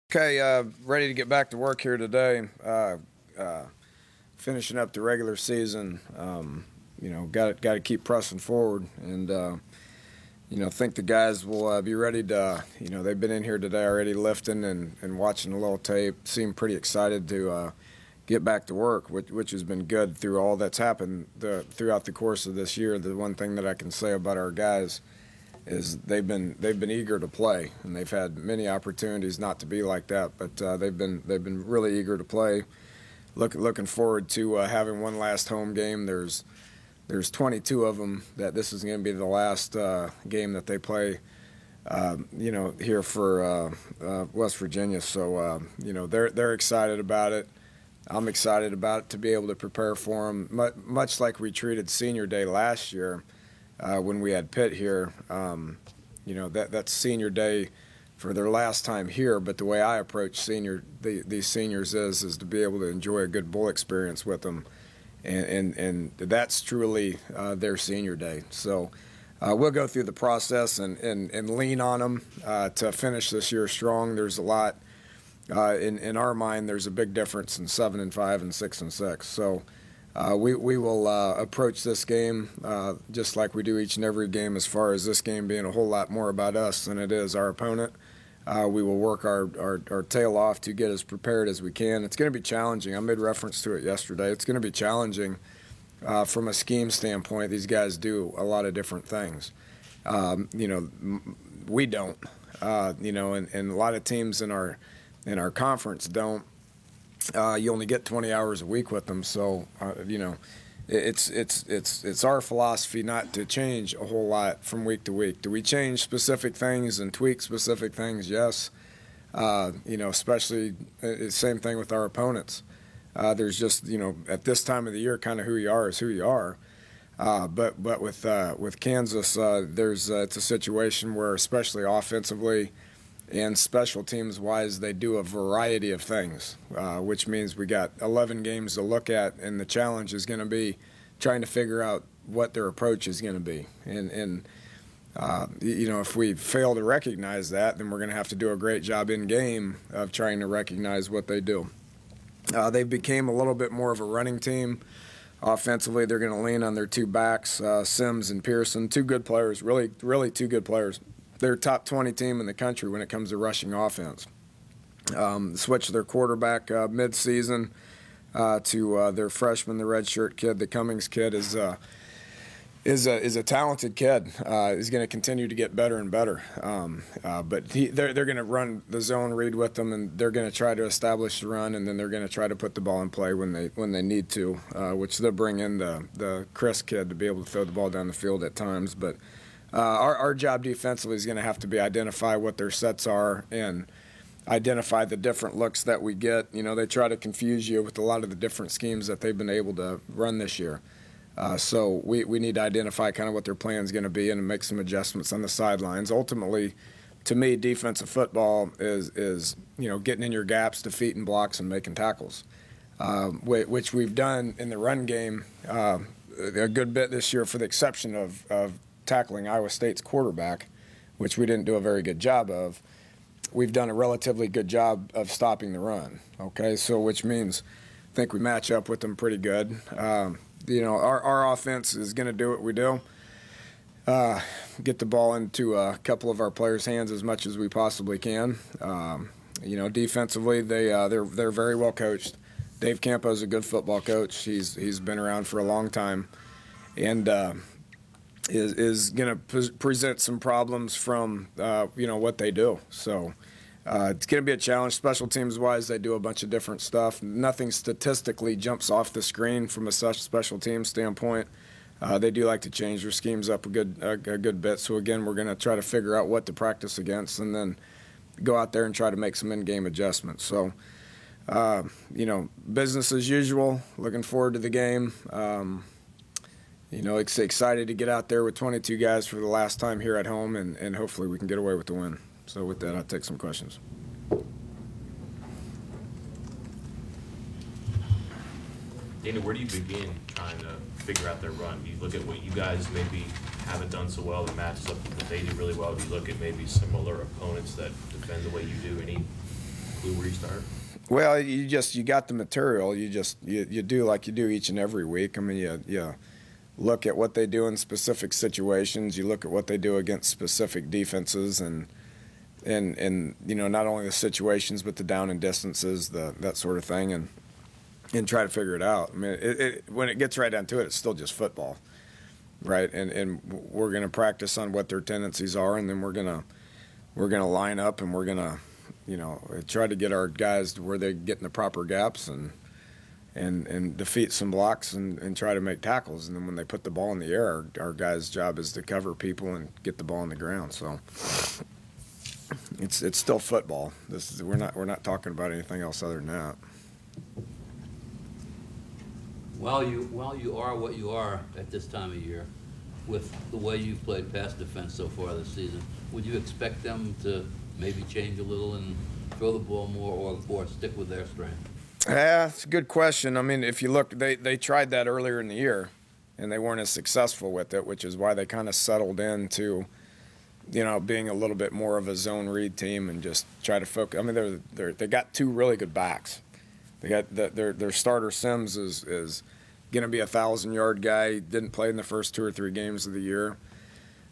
Okay, ready to get back to work here today. Finishing up the regular season. Got to keep pressing forward, and think the guys will be ready to. They've been in here today already lifting and watching a little tape. Seem pretty excited to get back to work, which has been good through all that's happened throughout the course of this year. The one thing that I can say about our guys is they've been eager to play, and they've had many opportunities not to be like that, but they've been really eager to play. Looking forward to having one last home game. There's 22 of them that this is going to be the last game that they play. Here for West Virginia. So they're excited about it. I'm excited about it to be able to prepare for them, much like we treated Senior Day last year. When we had Pitt here, that's Senior Day for their last time here. But the way I approach these seniors is to be able to enjoy a good bowl experience with them, and that's truly their Senior Day. So we'll go through the process and lean on them to finish this year strong. There's a lot in our mind. There's a big difference in 7-5 and 6-6. So. We will approach this game just like we do each and every game, as far as this game being a whole lot more about us than it is our opponent. We will work our tail off to get as prepared as we can. It's going to be challenging. I made reference to it yesterday. It's going to be challenging from a scheme standpoint. These guys do a lot of different things. We don't. And a lot of teams in our conference don't. You only get 20 hours a week with them, so it's our philosophy not to change a whole lot from week to week. Do we change specific things and tweak specific things? Yes. Especially same thing with our opponents. There's just at this time of the year, kind of who you are is who you are. But with Kansas, it's a situation where, especially offensively and special teams wise, they do a variety of things, which means we got 11 games to look at, and the challenge is going to be trying to figure out what their approach is going to be. And if we fail to recognize that, then we're going to have to do a great job in game of trying to recognize what they do. They became a little bit more of a running team. Offensively, they're going to lean on their two backs, Sims and Pearson, two good players, really two good players. They're a top 20 team in the country when it comes to rushing offense. Switched their quarterback mid-season to their freshman, the redshirt kid. The Cummings kid is a talented kid. He's going to continue to get better and better. But they're going to run the zone read with them, and they're going to try to establish the run, and then they're going to try to put the ball in play when they need to, which they'll bring in the Chris kid to be able to throw the ball down the field at times. But our job defensively is going to have to be identify what their sets are and identify the different looks that we get. They try to confuse you with a lot of the different schemes that they've been able to run this year. So we need to identify kind of what their plan is going to be and make some adjustments on the sidelines. Ultimately, to me, defensive football is getting in your gaps, defeating blocks, and making tackles, which we've done in the run game a good bit this year, for the exception of tackling Iowa State's quarterback, which we didn't do a very good job of. We've done a relatively good job of stopping the run. Okay, so which means I think we match up with them pretty good. Our offense is going to do what we do. Get the ball into a couple of our players' hands as much as we possibly can. Defensively, they're very well coached. Dave Campo is a good football coach. He's been around for a long time, and is going to present some problems from what they do. So it's going to be a challenge. Special teams wise, they do a bunch of different stuff. Nothing statistically jumps off the screen from a special team standpoint. They do like to change their schemes up a good bit. So again, we're going to try to figure out what to practice against, and then go out there and try to make some in-game adjustments. So business as usual. Looking forward to the game. Excited to get out there with 22 guys for the last time here at home, and hopefully we can get away with the win. So with that, I'll take some questions. Dana, where do you begin trying to figure out their run? Do you look at what you guys maybe haven't done so well that matches up with what they do really well? Do you look at maybe similar opponents that defend the way you do? clue where you start? Well, you got the material. You do like you do each and every week. I mean, you look at what they do in specific situations. You look at what they do against specific defenses, and not only the situations but the down and distances, that sort of thing, and try to figure it out. I mean, when it gets right down to it, it's still just football, right? And we're going to practice on what their tendencies are, and then we're going to line up, and we're going to try to get our guys to where they get in the proper gaps and defeat some blocks and try to make tackles. And then when they put the ball in the air, our guys' job is to cover people and get the ball on the ground. So it's still football. We're not talking about anything else other than that. While you are what you are at this time of year, with the way you've played pass defense so far this season, would you expect them to maybe change a little and throw the ball more, or stick with their strength? Yeah, it's a good question. I mean, if you look, they tried that earlier in the year, and they weren't as successful with it, which is why they kind of settled into, being a little bit more of a zone read team and just try to focus. I mean, they got two really good backs. They got their starter Sims is going to be a 1,000-yard guy. He didn't play in the first 2 or 3 games of the year.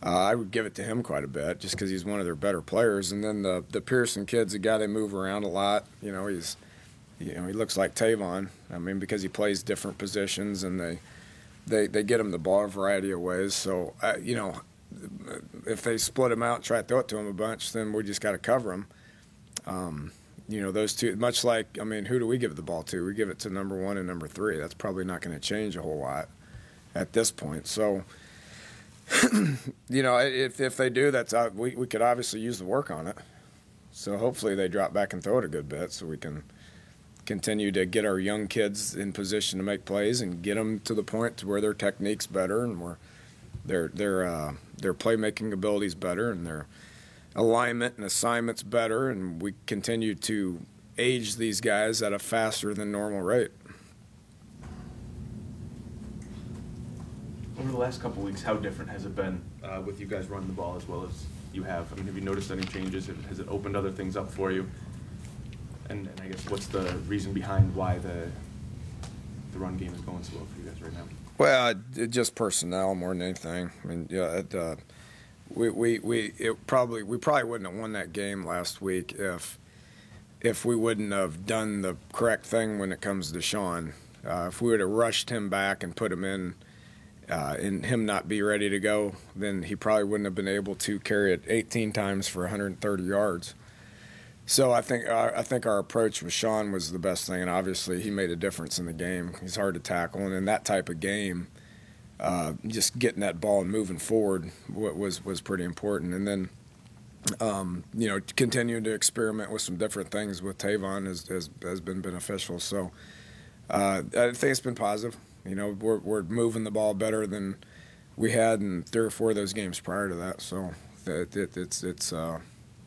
I would give it to him quite a bit just because he's one of their better players. And then the Pearson kid's a guy they move around a lot. He looks like Tavon. I mean, because he plays different positions, and they get him the ball a variety of ways. So if they split him out and try to throw it to him a bunch, then we just got to cover him. Those two, much like, I mean, who do we give the ball to? We give it to number 1 and number 3. That's probably not going to change a whole lot at this point. So, if they do, we could obviously use the work on it. So hopefully they drop back and throw it a good bit so we can continue to get our young kids in position to make plays and get them to the point to where their technique's better and where their playmaking ability's better and their alignment and assignments better, and we continue to age these guys at a faster than normal rate. Over the last couple of weeks, how different has it been with you guys running the ball as well as you have? I mean, have you noticed any changes? Has it opened other things up for you? And I guess what's the reason behind why the run game is going so well for you guys right now? Well, just personnel more than anything. I mean, we probably wouldn't have won that game last week if we wouldn't have done the correct thing when it comes to Sean. If we would have rushed him back and put him in, and him not be ready to go, then he probably wouldn't have been able to carry it 18 times for 130 yards. So I think our approach with Sean was the best thing, and obviously he made a difference in the game. He's hard to tackle, and in that type of game, just getting that ball and moving forward was pretty important. And then, continuing to experiment with some different things with Tavon has been beneficial. So I think it's been positive. We're moving the ball better than we had in 3 or 4 of those games prior to that. So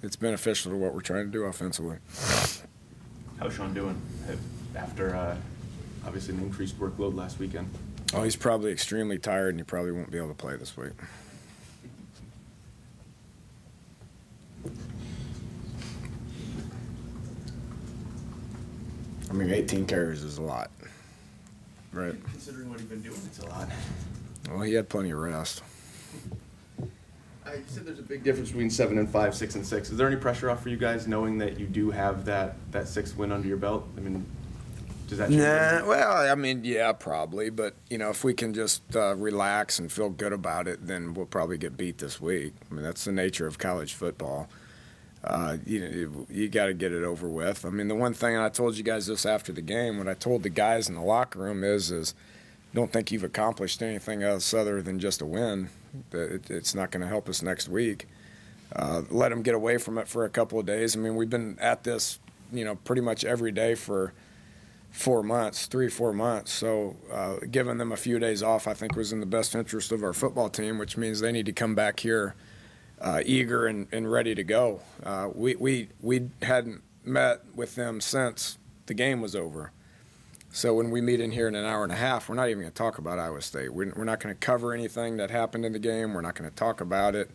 it's beneficial to what we're trying to do offensively. How's Sean doing after obviously an increased workload last weekend? Oh, he's probably extremely tired, and he probably won't be able to play this week. I mean, 18 carries is a lot, right? Considering what he's been doing, it's a lot. Well, he had plenty of rest. I said there's a big difference between 7 and 5, 6 and 6. Is there any pressure off for you guys knowing that you do have that 6th win under your belt? I mean, does that change? Nah, well, I mean, yeah, probably. But, if we can just relax and feel good about it, then we'll probably get beat this week. I mean, that's the nature of college football. You got to get it over with. I mean, the one thing, and I told you guys this after the game, what I told the guys in the locker room is don't think you've accomplished anything else other than just a win. It's not going to help us next week. Let them get away from it for a couple of days. I mean, we've been at this, pretty much every day for 4 months, 3-4 months. So giving them a few days off, I think, was in the best interest of our football team, which means they need to come back here eager and ready to go. We hadn't met with them since the game was over. So when we meet in here in an hour and a half, we're not even going to talk about Iowa State. We're not going to cover anything that happened in the game. We're not going to talk about it.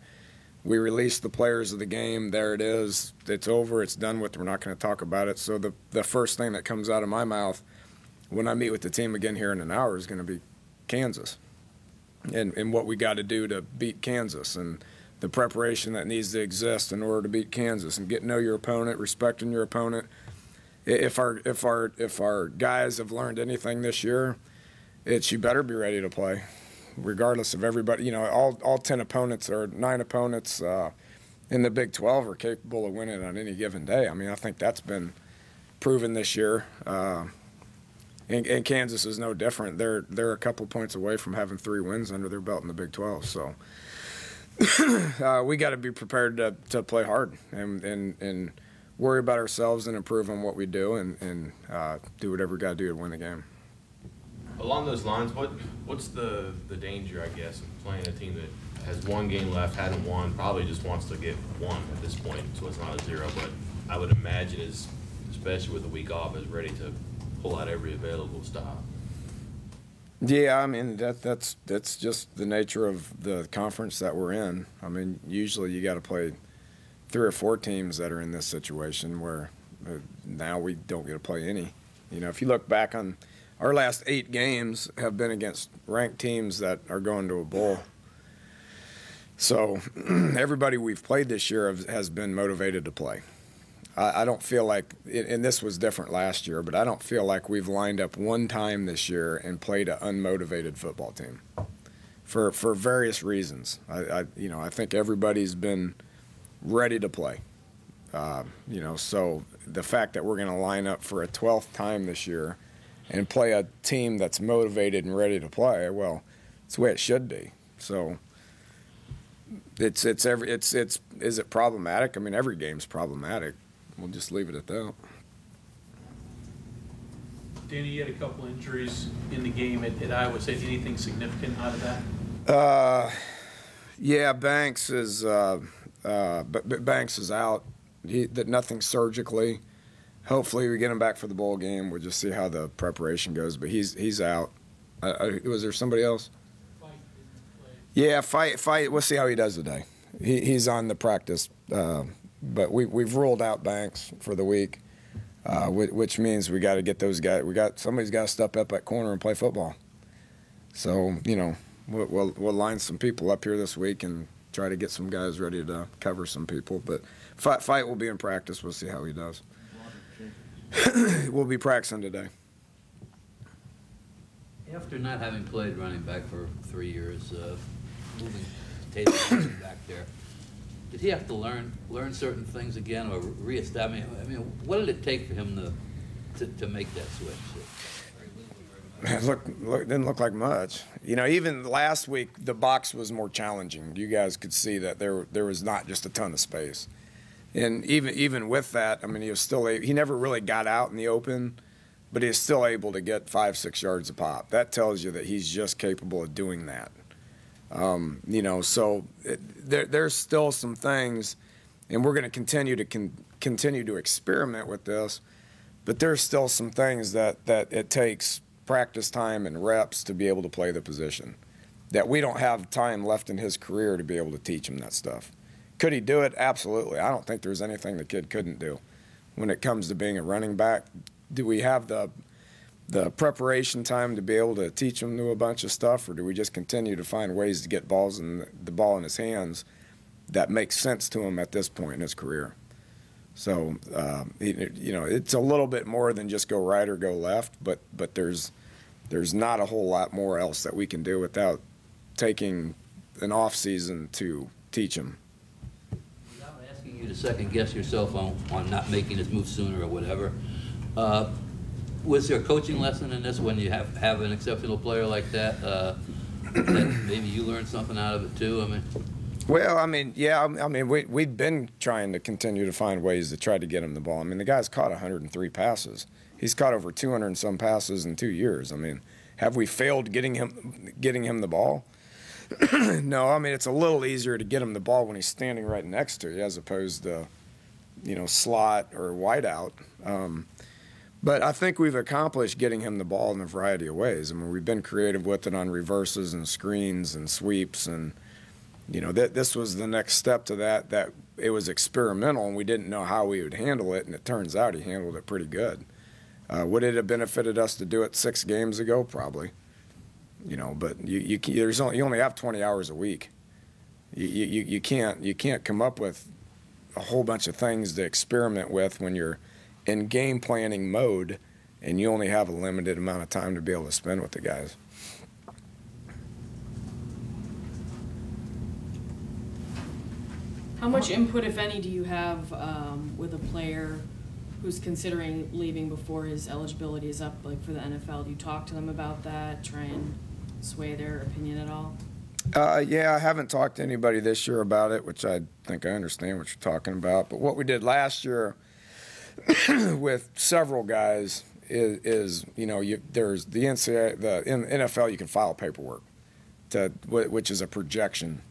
we release the players of the game. There it is. It's over. It's done with. We're not going to talk about it. So the first thing that comes out of my mouth when I meet with the team again here in an hour is going to be Kansas and what we got to do to beat Kansas and the preparation that needs to exist in order to beat Kansas and get to know your opponent, respecting your opponent. If our guys have learned anything this year, it's you better be ready to play, regardless of everybody. You know, all 10 opponents or 9 opponents in the Big 12 are capable of winning on any given day. I mean, I think that's been proven this year. And Kansas is no different. They're a couple points away from having 3 wins under their belt in the Big 12. So we got to be prepared to play hard and worry about ourselves and improve on what we do and do whatever we got to do to win the game. Along those lines, what's the danger, I guess, of playing a team that has 1 game left, hadn't won, probably just wants to get 1 at this point, so it's not a 0. But I would imagine is, especially with the week off, is ready to pull out every available stop. Yeah, I mean that's just the nature of the conference that we're in. I mean, usually you got to play 3 or 4 teams that are in this situation where now we don't get to play any. You know, if you look back on our last 8 games have been against ranked teams that are going to a bowl. So everybody we've played this year has been motivated to play. I don't feel like, and this was different last year, but I don't feel like we've lined up 1 time this year and played an unmotivated football team for various reasons. I think everybody's been ready to play. You know, so the fact that we're going to line up for a 12th time this year and play a team that's motivated and ready to play, well, it's the way it should be. So is it problematic? I mean, every game's problematic. We'll just leave it at that. Dana, you had a couple injuries in the game at Iowa State. Anything significant out of that? Yeah, Banks is out. Nothing surgically. Hopefully we get him back for the bowl game. We'll just see how the preparation goes. But he's out. Was there somebody else? Fight didn't play. Yeah, fight. We'll see how he does today. He's on the practice. But we've ruled out Banks for the week, which means we got to get those guys. Somebody's got to step up at corner and play football. So you know, we'll line some people up here this week and try to get some guys ready to cover some people. But fight will be in practice. We'll see how he does. We'll be practicing today. After not having played running back for 3 years, moving Taylor back there, did he have to learn certain things again or reestablish? I mean, what did it take for him to make that switch? It didn't look like much. You know, even last week the box was more challenging. You guys could see that there was not just a ton of space, and even with that, I mean, he never really got out in the open, but he's still able to get 5-6 yards a pop. That tells you that he's just capable of doing that. You know, so there's still some things, and we're going to continue to experiment with this, but there's still some things that it takes practice time and reps to be able to play the position that we don't have time left in his career to be able to teach him that stuff. Could he do it? Absolutely. I don't think there's anything the kid couldn't do when it comes to being a running back. Do we have the preparation time to be able to teach him to a bunch of stuff, or do we just continue to find ways to get the ball in his hands that makes sense to him at this point in his career? So, you know, it's a little bit more than just go right or go left, but there's not a whole lot more else that we can do without taking an off season to teach him. Without asking you to second guess yourself on not making this move sooner or whatever, was there a coaching lesson in this when you have an exceptional player like that? That maybe you learned something out of it too. I mean, well, I mean, yeah, I mean, we've been trying to continue to find ways to try to get him the ball. I mean, the guy's caught 103 passes. He's caught over 200 and some passes in 2 years. I mean, have we failed getting him the ball? No, I mean, it's a little easier to get him the ball when he's standing right next to you as opposed to, you know, slot or wide out. But I think we've accomplished getting him the ball in a variety of ways. I mean, we've been creative with it on reverses and screens and sweeps, and This was the next step to that it was experimental, and we didn't know how we would handle it, and it turns out he handled it pretty good. Would it have benefited us to do it 6 games ago? Probably. But you only have 20 hours a week. You can't come up with a whole bunch of things to experiment with when you're in game planning mode, and you only have a limited amount of time to be able to spend with the guys. How much input, if any, do you have with a player who's considering leaving before his eligibility is up, like for the NFL? Do you talk to them about that, try and sway their opinion at all? Yeah, I haven't talked to anybody this year about it, which I think I understand what you're talking about. But what we did last year with several guys is there's the NCAA, in NFL, you can file paperwork which is a projection,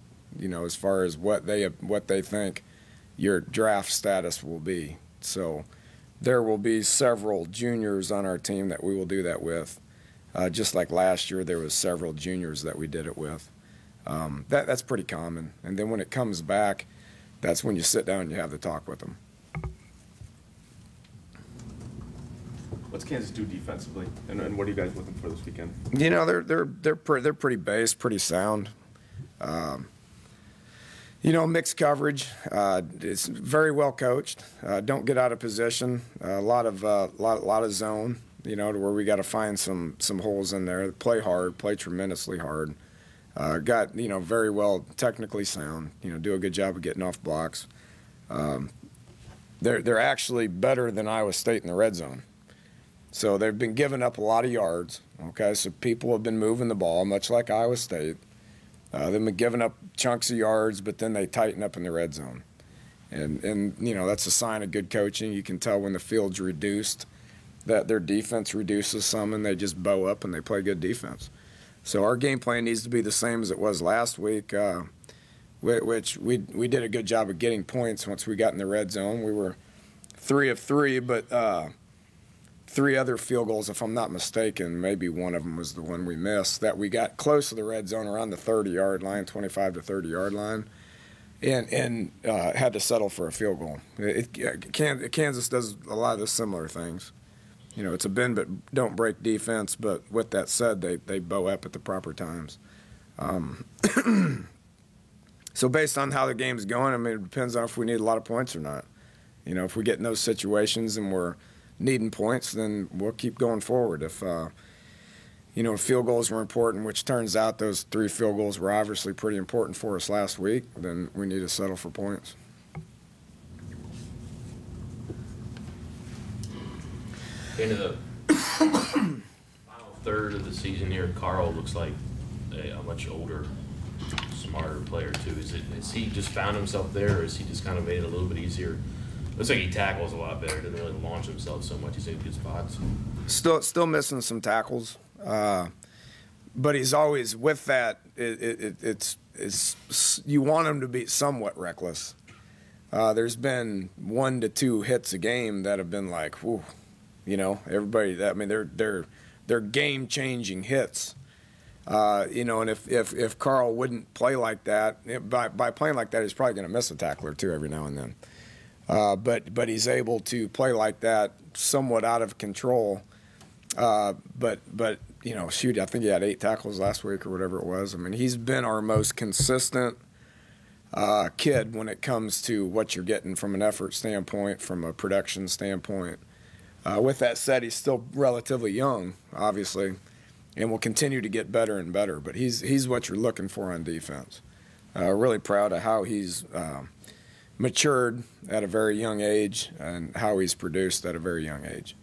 as far as what they think your draft status will be. So there will be several juniors on our team that we will do that with. Just like last year, there was several juniors that we did it with. That's pretty common. And then when it comes back, that's when you sit down and you have the talk with them. What's Kansas do defensively, and what are you guys looking for this weekend? They're pretty base, pretty sound. Mixed coverage. It's very well coached. Don't get out of position. A lot of zone. To where we got to find some holes in there. Play hard. Play tremendously hard. Got very well technically sound. Do a good job of getting off blocks. They're actually better than Iowa State in the red zone. So they've been giving up a lot of yards. Okay, so people have been moving the ball, much like Iowa State. They've been giving up chunks of yards, but then they tighten up in the red zone. And that's a sign of good coaching. You can tell when the field's reduced that their defense reduces some, and they just bow up and they play good defense. So our game plan needs to be the same as it was last week, which we did a good job of getting points once we got in the red zone. We were 3 of 3, but 3 other field goals, if I'm not mistaken, maybe one of them was the one we missed, that we got close to the red zone around the 30-yard line, 25 to 30-yard line, and had to settle for a field goal. Kansas does a lot of the similar things. It's a bend but don't break defense, but with that said, they bow up at the proper times. So based on how the game's going, it depends on if we need a lot of points or not. If we get in those situations and we're needing points, then we'll keep going forward. If field goals were important, which turns out those 3 field goals were obviously pretty important for us last week, then we need to settle for points. Into the final third of the season here, Carl looks like a much older, smarter player too. Has he just found himself there, or has he just kind of made it a little bit easier? Looks like he tackles a lot better. Doesn't really launch himself so much. He's in good spots. Still missing some tackles, but he's always with that. It's you want him to be somewhat reckless. There's been 1 to 2 hits a game that have been like, whew, everybody. They're game-changing hits. And if Carl wouldn't play like that, by playing like that, he's probably going to miss a tackle or 2 every now and then. But he's able to play like that, somewhat out of control. But I think he had 8 tackles last week or whatever it was. He's been our most consistent kid when it comes to what you're getting from an effort standpoint, from a production standpoint. With that said, he's still relatively young, obviously, and will continue to get better and better. But he's what you're looking for on defense. Really proud of how he's matured at a very young age and how he's produced at a very young age.